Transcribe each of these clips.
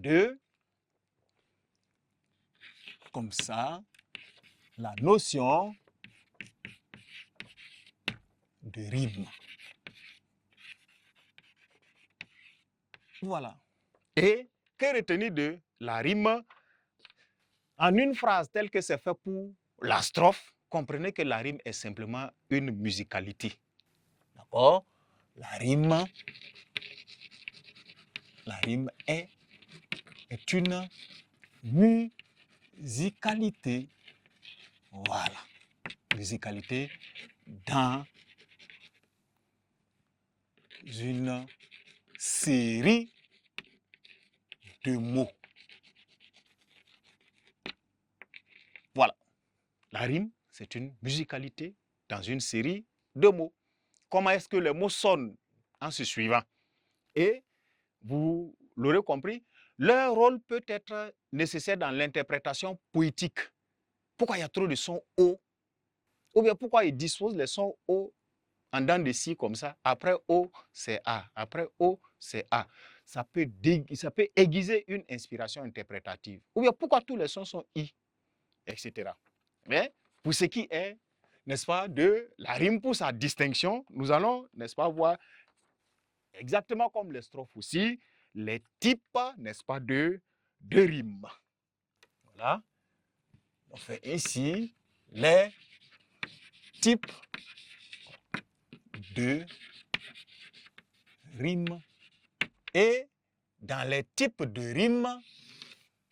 de, comme ça, la notion de rime. Voilà. Et que retenir de la rime? En une phrase telle que c'est fait pour la strophe, comprenez que la rime est simplement une musicalité. D'accord? La rime est une musicalité. Voilà. Musicalité dans une série de mots. Voilà. La rime, c'est une musicalité dans une série de mots. Comment est-ce que les mots sonnent en se suivant? Et vous l'aurez compris, leur rôle peut être nécessaire dans l'interprétation poétique. Pourquoi il y a trop de sons O? Ou bien pourquoi ils disposent les sons O en dents de scie comme ça? Après O, c'est A. Après O, c'est A. Ça peut aiguiser une inspiration interprétative. Ou bien pourquoi tous les sons sont I, etc. Mais pour ce qui est, n'est-ce pas, de la rime pour sa distinction, nous allons, n'est-ce pas, voir exactement comme les strophes aussi, les types, n'est-ce pas, de rimes. Voilà. On fait ainsi les types de rimes. Et dans les types de rimes,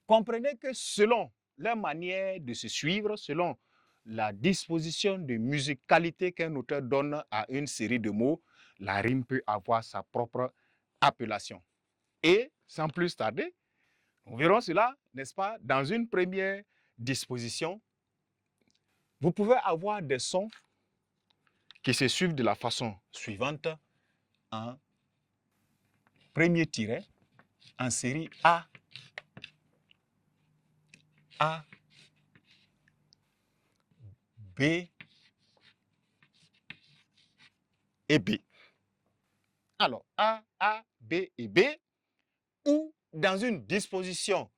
comprenez que selon leur manière de se suivre, selon la disposition de musicalité qu'un auteur donne à une série de mots, la rime peut avoir sa propre appellation. Et sans plus tarder, nous verrons cela, n'est-ce pas, dans une première disposition. Vous pouvez avoir des sons qui se suivent de la façon suivante. En premier tiret, en série A, A, B et B. Alors, A, B et B, ou dans une disposition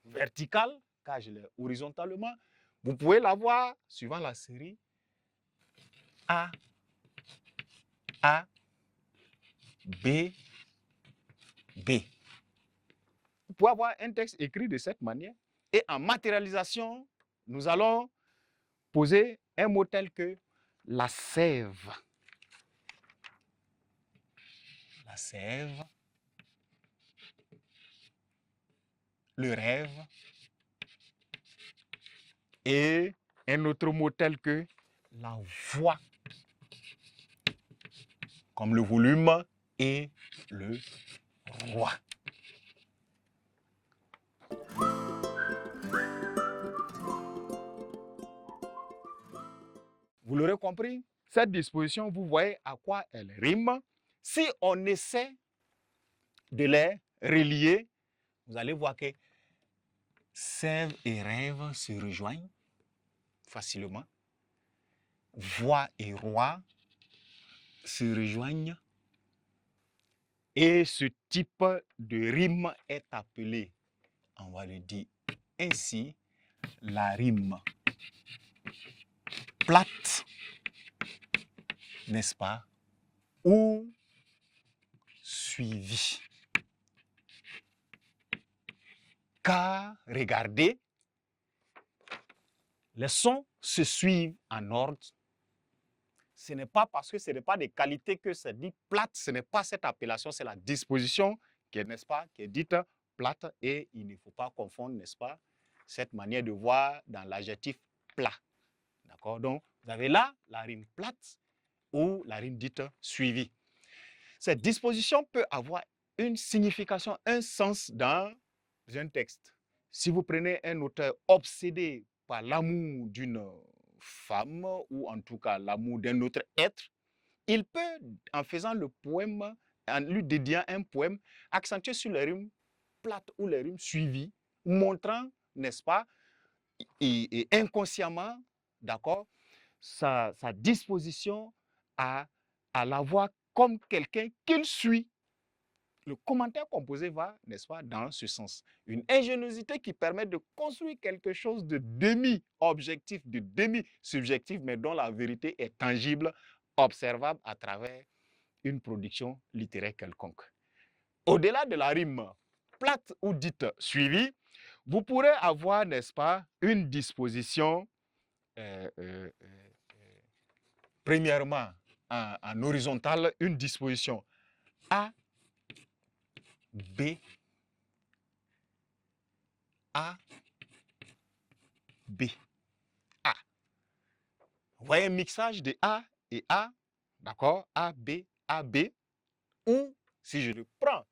verticale, car je l'ai horizontalement, vous pouvez l'avoir suivant la série A, B, B. Vous pouvez avoir un texte écrit de cette manière. Et en matérialisation, nous allons poser un mot tel que la sève. La sève, le rêve, et un autre mot tel que la voix, comme le volume et le roi. Vous l'aurez compris, cette disposition, vous voyez à quoi elle rime. Si on essaie de les relier, vous allez voir que sève et rêve se rejoignent facilement. Voix et roi se rejoignent. Et ce type de rime est appelé, on va le dire ainsi, la rime plate, n'est-ce pas, ou suivie. Car, regardez, les sons se suivent en ordre. Ce n'est pas parce que ce n'est pas des qualités que c'est dit plate, ce n'est pas cette appellation, c'est la disposition qui est, n'est-ce pas, qui est dite plate, et il ne faut pas confondre, n'est-ce pas, cette manière de voir dans l'adjectif plat. D'accord? Donc, vous avez là la rime plate ou la rime dite suivie. Cette disposition peut avoir une signification, un sens dans un texte. Si vous prenez un auteur obsédé par l'amour d'une femme, ou en tout cas l'amour d'un autre être, il peut, en faisant le poème, en lui dédiant un poème, accentuer sur les rimes plates ou les rimes suivies, montrant, n'est-ce pas, et inconsciemment, d'accord, sa disposition à la voir comme quelqu'un qu'il suit. le commentaire composé va, n'est-ce pas, dans ce sens. Une ingéniosité qui permet de construire quelque chose de demi-objectif, de demi-subjectif, mais dont la vérité est tangible, observable à travers une production littéraire quelconque. Au-delà de la rime plate ou dite suivie, vous pourrez avoir, n'est-ce pas, une disposition, premièrement, en horizontale, une disposition A, B, A, B, A. Vous voyez un mixage de A et A, d'accord? A, B, ou si je le prends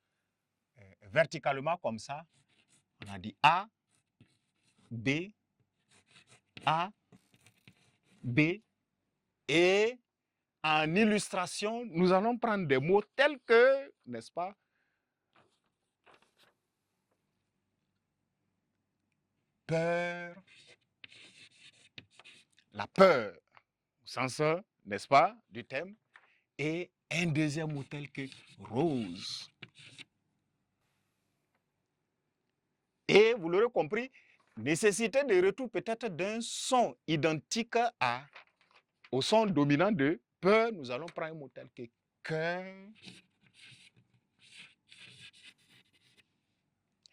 verticalement comme ça, on a dit A, B, et en illustration, nous allons prendre des mots tels que, n'est-ce pas, peur, la peur, au sens, n'est-ce pas, du thème, et un deuxième mot tel que rose. Et vous l'aurez compris, nécessité de retour peut-être d'un son identique au son dominant de peur. Nous allons prendre un mot tel que cœur,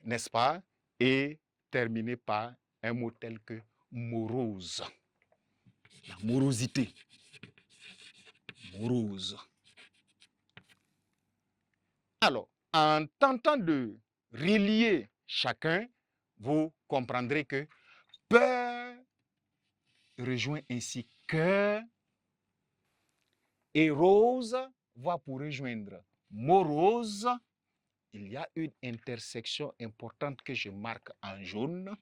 n'est-ce pas, et terminer par un mot tel que morose. La morosité. Morose. Alors, en tentant de relier chacun, vous comprendrez que peur rejoint ainsi cœur et rose va pour rejoindre morose. Il y a une intersection importante que je marque en jaune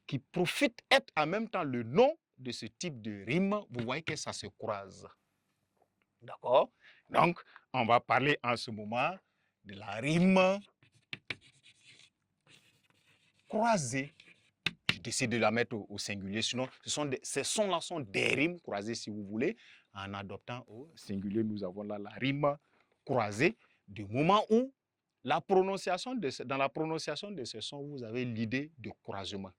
qui profite être en même temps le nom de ce type de rime. Vous voyez que ça se croise. D'accord? Donc, on va parler en ce moment de la rime croisée. Je décide de la mettre au singulier, sinon ces sons-là sont des rimes croisées, si vous voulez. En adoptant au singulier, nous avons là la rime croisée, du moment où dans la prononciation de ce son, vous avez l'idée de croisement.